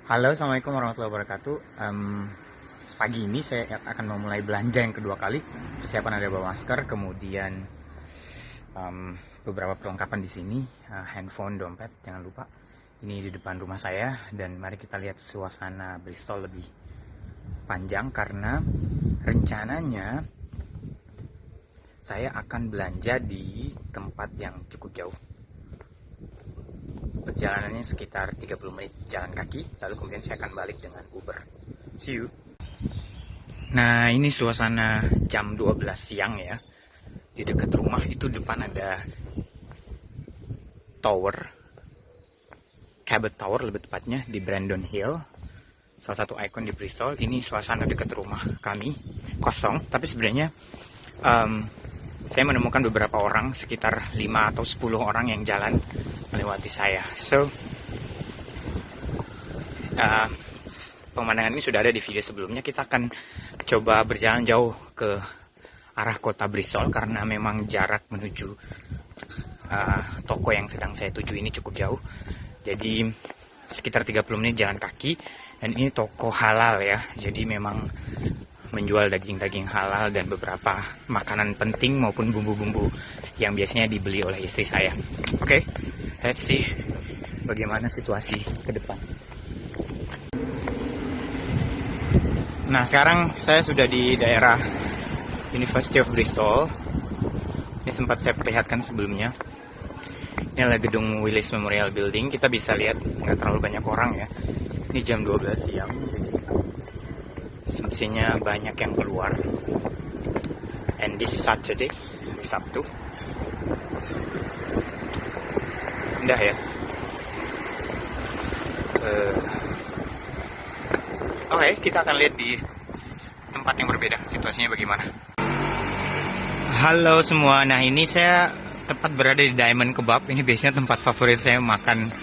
Halo, Assalamualaikum warahmatullahi wabarakatuh. Pagi ini saya akan memulai belanja yang kedua kali. Persiapan ada bawa masker, kemudian beberapa perlengkapan di sini, handphone, dompet, jangan lupa. Ini di depan rumah saya, dan mari kita lihat suasana Bristol lebih panjang karena rencananya saya akan belanja di tempat yang cukup jauh. Perjalanannya sekitar 30 menit jalan kaki, lalu kemudian saya akan balik dengan Uber. See you. Nah, ini suasana jam 12 siang ya. Di dekat rumah itu depan ada tower, Cabot Tower lebih tepatnya, di Brandon Hill. Salah satu ikon di Bristol. Ini suasana dekat rumah kami, kosong. Tapi sebenarnya saya menemukan beberapa orang, sekitar 5 atau 10 orang yang jalan melewati saya. So, pemandangan ini sudah ada di video sebelumnya. Kita akan coba berjalan jauh ke arah kota Bristol karena memang jarak menuju toko yang sedang saya tuju ini cukup jauh. Jadi sekitar 30 menit jalan kaki, dan ini toko halal ya. Jadi memang menjual daging-daging halal dan beberapa makanan penting maupun bumbu-bumbu yang biasanya dibeli oleh istri saya. Oke, let's see bagaimana situasi ke depan. Nah, sekarang saya sudah di daerah University of Bristol. Ini sempat saya perlihatkan sebelumnya. Ini adalah gedung Willis Memorial Building. Kita bisa lihat nggak terlalu banyak orang ya. Ini jam 12 siang, jadi semestinya banyak yang keluar. And this is Saturday, hari Sabtu. Indah ya. Oke, kita akan lihat di tempat yang berbeda, situasinya bagaimana. Halo semua, nah ini saya tepat berada di Diamond Kebab. Ini biasanya tempat favorit saya makan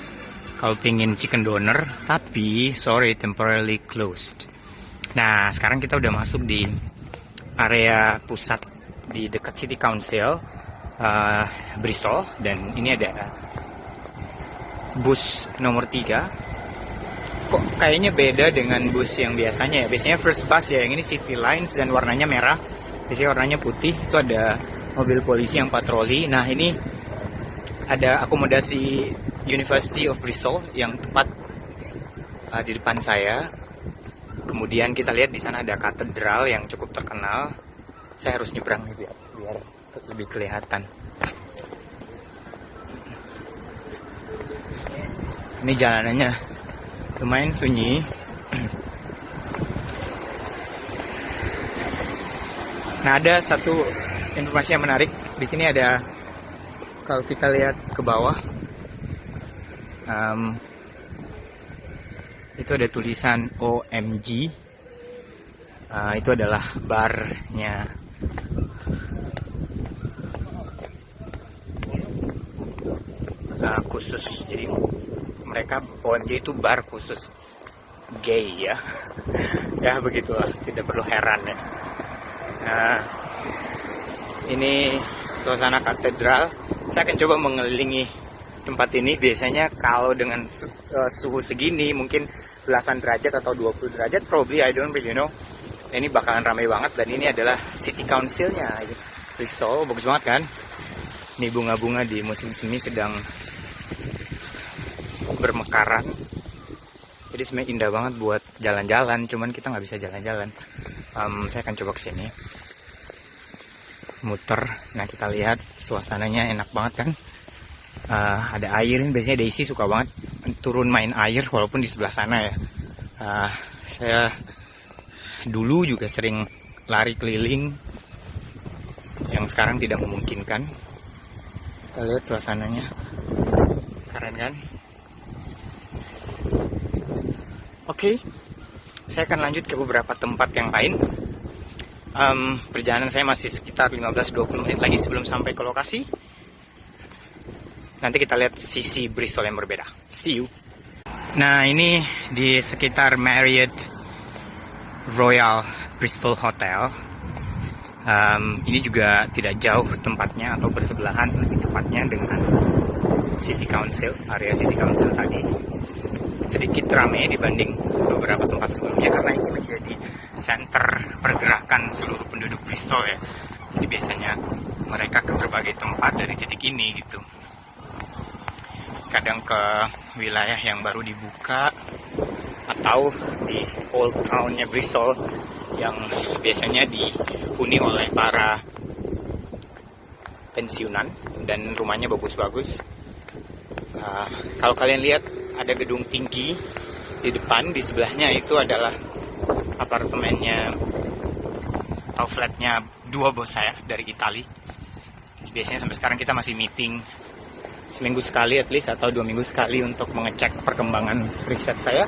kalau pengen chicken doner, tapi sorry, temporarily closed. Nah, sekarang kita udah masuk di area pusat di dekat City Council Bristol, dan ini ada bus nomor 3. Kok kayaknya beda dengan bus yang biasanya ya? Biasanya first bus ya, yang ini City Lines dan warnanya merah. Biasanya warnanya putih, itu ada mobil polisi yang patroli. Nah, ini ada akomodasi University of Bristol yang tepat di depan saya. Kemudian kita lihat di sana ada katedral yang cukup terkenal. Saya harus nyebrang nih biar lebih kelihatan. Ini jalanannya lumayan sunyi. Nah, ada satu informasi yang menarik. Di sini ada, kalau kita lihat ke bawah, itu ada tulisan OMG. Itu adalah barnya khusus. Jadi mereka, OMG itu bar khusus gay ya. Ya begitulah, tidak perlu heran ya. Nah, ini suasana katedral. Saya akan coba mengelilingi tempat ini. Biasanya kalau dengan suhu segini, mungkin belasan derajat atau 20 derajat, probably I don't really know. Ini bakalan ramai banget, dan ini adalah City Council-nya Bristol. Bagus banget kan? Ini bunga-bunga di musim semi sedang bermekaran. Jadi sebenarnya indah banget buat jalan-jalan, cuman kita nggak bisa jalan-jalan. Saya akan coba kesini, muter. Nah, kita lihat suasananya enak banget kan. Ada air, biasanya Daisy suka banget turun main air walaupun di sebelah sana ya. Saya dulu juga sering lari keliling, yang sekarang tidak memungkinkan. Kita lihat suasananya, keren kan? Oke, saya akan lanjut ke beberapa tempat yang lain. Perjalanan saya masih sekitar 15-20 menit lagi sebelum sampai ke lokasi. Nanti kita lihat sisi Bristol yang berbeda. See you. Nah, ini di sekitar Marriott Royal Bristol Hotel. Ini juga tidak jauh tempatnya atau bersebelahan lebih tepatnya dengan City Council, area City Council tadi. sedikit ramai dibanding beberapa tempat sebelumnya karena ini menjadi center pergerakan seluruh penduduk Bristol ya. Jadi biasanya mereka ke berbagai tempat dari titik ini gitu. Kadang ke wilayah yang baru dibuka atau di old town-nya Bristol yang biasanya dihuni oleh para pensiunan dan rumahnya bagus-bagus. Kalau kalian lihat ada gedung tinggi di depan, di sebelahnya itu adalah apartemennya atau flatnya dua bos saya dari Itali. Biasanya sampai sekarang kita masih meeting seminggu sekali at least atau 2 minggu sekali untuk mengecek perkembangan riset saya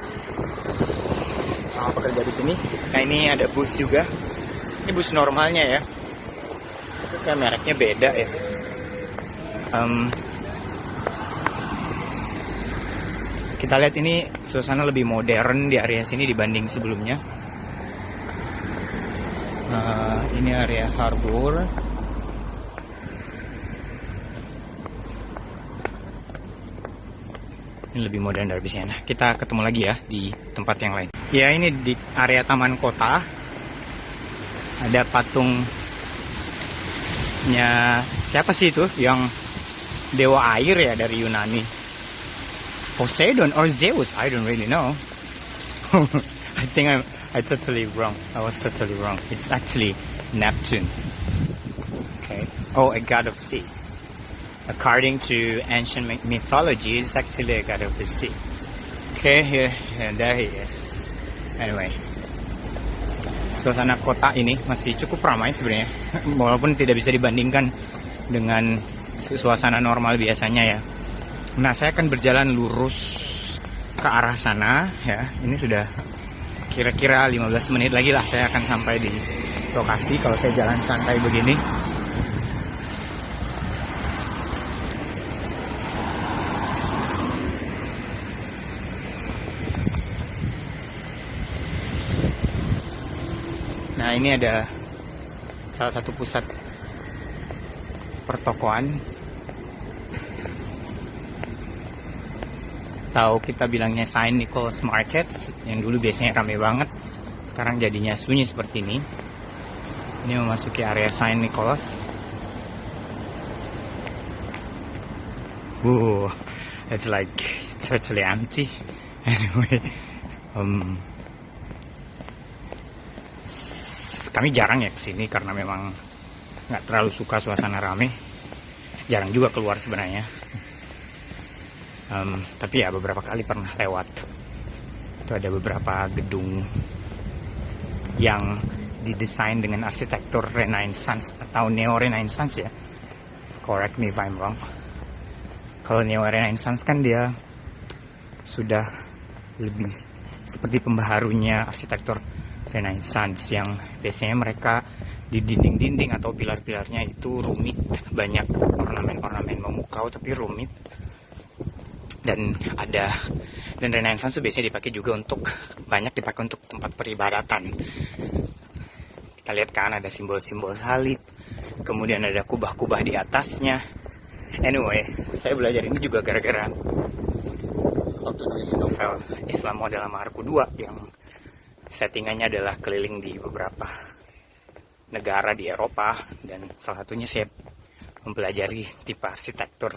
sama pekerja di sini. Nah ini ada bus juga. Ini bus normalnya ya. Kayak mereknya beda ya. Kita lihat ini suasana lebih modern di area sini dibanding sebelumnya. Ini area harbor. Ini lebih modern dari biasanya. Nah, kita ketemu lagi ya di tempat yang lain. Ya ini di area taman kota. Ada patungnya siapa sih itu yang dewa air ya dari Yunani? Poseidon or Zeus? I don't really know. I think I totally wrong. I was totally wrong. It's actually Neptune. Okay. Oh, a god of sea. According to ancient mythology, it's actually a god of the sea. Okay, here and there he is. Anyway, suasana kota ini masih cukup ramai sebenarnya, walaupun tidak bisa dibandingkan dengan suasana normal biasanya ya. Nah, saya akan berjalan lurus ke arah sana ya. Ini sudah kira-kira 15 menit lagi lah saya akan sampai di lokasi kalau saya jalan santai begini. Nah ini ada salah satu pusat pertokoan, atau kita bilangnya Saint Nicholas Markets, yang dulu biasanya ramai banget, sekarang jadinya sunyi seperti ini. Ini memasuki area Saint Nicholas. It's like it's actually empty. Anyway, kami jarang ya kesini karena memang nggak terlalu suka suasana rame. Jarang juga keluar sebenarnya. Tapi ya beberapa kali pernah lewat. Itu ada beberapa gedung yang didesain dengan arsitektur Renaissance atau Neo-Renaissance ya. Correct me if I'm wrong. Kalau Neo-Renaissance kan dia sudah lebih seperti pembaharunya arsitektur Renaissance yang biasanya mereka di dinding-dinding atau pilar-pilarnya itu rumit, banyak ornamen-ornamen memukau tapi rumit. Dan Renaissance itu biasanya dipakai juga banyak dipakai untuk tempat peribadatan. Kita lihat kan ada simbol-simbol salib, kemudian ada kubah-kubah di atasnya. Anyway, saya belajar ini juga gara-gara waktu nulis novel Islam Model Amarku 2 yang settingannya adalah keliling di beberapa negara di Eropa, dan salah satunya saya mempelajari tipe arsitektur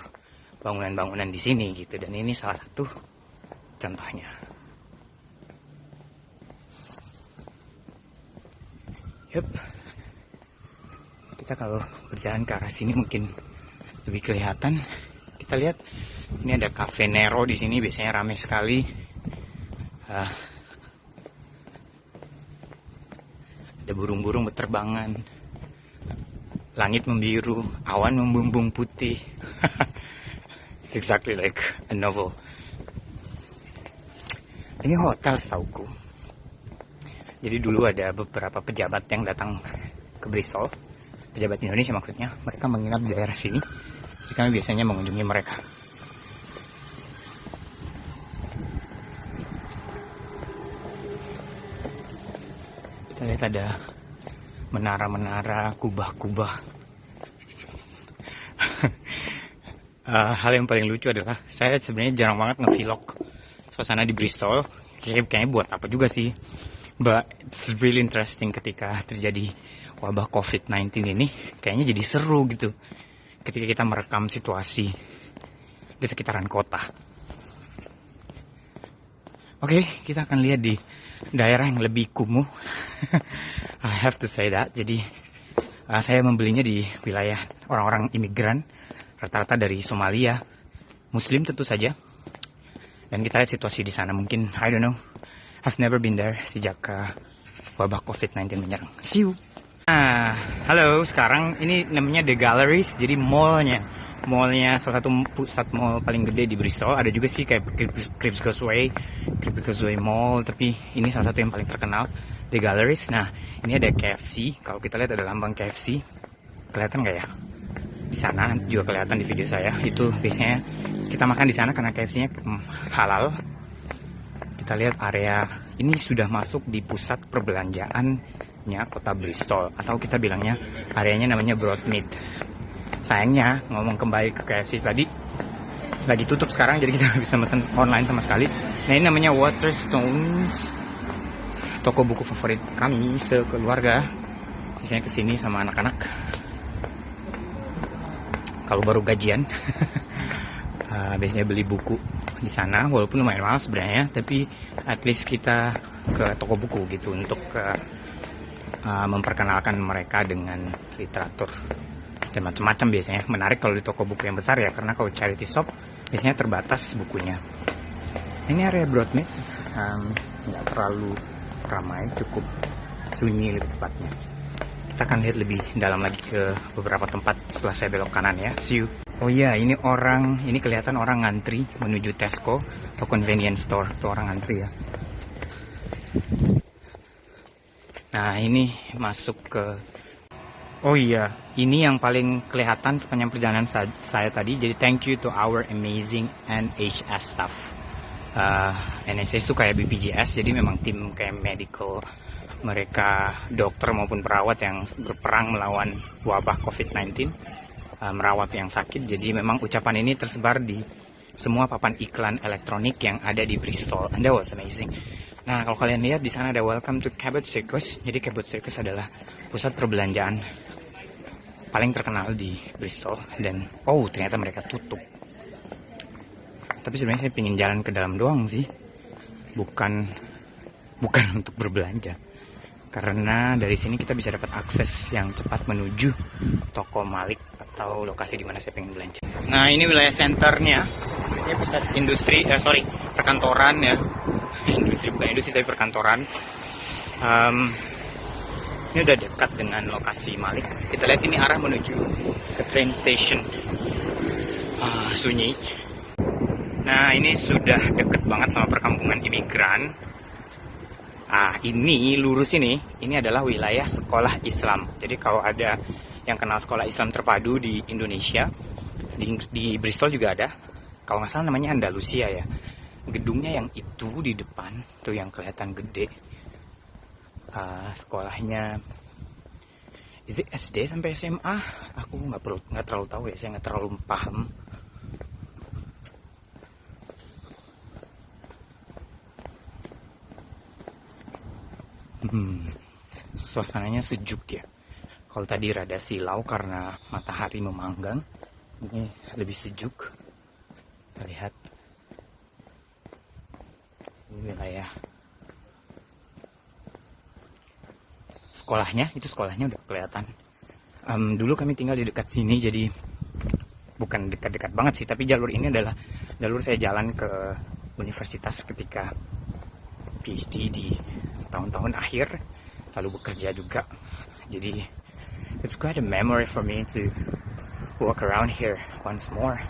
bangunan-bangunan di sini gitu, dan ini salah satu contohnya. Yup. Kita kalau berjalan ke arah sini mungkin lebih kelihatan. Kita lihat ini ada Cafe Nero di sini, biasanya ramai sekali. Ada burung-burung berterbangan, langit membiru, awan membumbung putih. It's exactly like a novel. Ini hotel setauku. Jadi dulu ada beberapa pejabat yang datang ke Bristol, pejabat Indonesia maksudnya, mereka menginap di daerah sini. Jadi kami biasanya mengunjungi mereka. Kita lihat ada menara-menara, kubah-kubah. Hal yang paling lucu adalah saya sebenarnya jarang banget nge-vlog suasana di Bristol. Kayaknya buat apa juga sih. But it's really interesting ketika terjadi wabah COVID-19 ini. Kayaknya jadi seru gitu ketika kita merekam situasi di sekitaran kota. Oke, kita akan lihat di daerah yang lebih kumuh. I have to say that. Jadi saya membelinya di wilayah orang-orang imigran, rata-rata dari Somalia, Muslim tentu saja. Dan kita lihat situasi di sana. Mungkin, I don't know, I've never been there sejak wabah COVID-19 menyerang. See you. Halo, sekarang ini namanya The Galleries, jadi mallnya salah satu pusat mall paling gede di Bristol. Ada juga sih kayak Cribbs Causeway Mall, tapi ini salah satu yang paling terkenal, The Galleries. Nah, ini ada KFC. Kalau kita lihat ada lambang KFC, kelihatan nggak ya? Di sana juga kelihatan di video saya. Itu biasanya kita makan di sana karena KFC-nya halal. Kita lihat area ini sudah masuk di pusat perbelanjaannya kota Bristol, atau kita bilangnya areanya namanya Broadmead. Sayangnya ngomong kembali ke KFC tadi lagi tutup sekarang, jadi kita nggak bisa pesan online sama sekali. Nah, ini namanya Waterstones, toko buku favorit kami sekeluarga. Biasanya kesini sama anak-anak kalau baru gajian. Biasanya beli buku di sana, walaupun lumayan mahal sebenarnya, tapi at least kita ke toko buku gitu untuk memperkenalkan mereka dengan literatur dan macam-macam. Biasanya menarik kalau di toko buku yang besar ya, karena kalau charity shop biasanya terbatas bukunya. Ini area Broadmead, nggak terlalu ramai, cukup sunyi lebih tepatnya. Kita akan lihat lebih dalam lagi ke beberapa tempat setelah saya belok kanan ya. See you. Oh iya, ini kelihatan orang ngantri menuju Tesco atau convenience store. Itu orang ngantri ya. Nah, ini masuk ke... Oh iya, ini yang paling kelihatan sepanjang perjalanan saya tadi. Jadi thank you to our amazing NHS staff. NHS itu kayak BPJS, jadi memang tim kayak medical, mereka dokter maupun perawat yang berperang melawan wabah COVID-19, merawat yang sakit. Jadi memang ucapan ini tersebar di semua papan iklan elektronik yang ada di Bristol, and that was amazing. Nah, kalau kalian lihat di sana ada Welcome to Cabot Circus. Jadi Cabot Circus adalah pusat perbelanjaan paling terkenal di Bristol, dan ternyata mereka tutup. Tapi sebenarnya saya pengen jalan ke dalam doang sih, bukan untuk berbelanja, karena dari sini kita bisa dapat akses yang cepat menuju toko Malik atau lokasi di mana saya pengen belanja. Nah, ini wilayah senternya, ini pusat industri, perkantoran ya. Bukan industri tapi perkantoran. Ini udah dekat dengan lokasi Malik. Kita lihat ini arah menuju ke train station. Sunyi. Nah, ini sudah deket banget sama perkampungan imigran. Ini lurus ini adalah wilayah sekolah Islam. Jadi kalau ada yang kenal sekolah Islam terpadu di Indonesia, di Bristol juga ada. Kalau nggak salah namanya Andalusia ya. Gedungnya yang itu di depan tuh yang kelihatan gede. Sekolahnya is it SD sampai SMA? Aku nggak terlalu tahu ya, saya nggak terlalu paham. Suasananya sejuk ya. Kalau tadi rada silau karena matahari memanggang, ini lebih sejuk. Kita lihat ini wilayah sekolahnya, itu sekolahnya udah kelihatan. Dulu kami tinggal di dekat sini, jadi bukan dekat-dekat banget sih, tapi jalur ini adalah jalur saya jalan ke universitas ketika PhD di tahun-tahun akhir, lalu bekerja juga. Jadi it's quite a memory for me to walk around here once more.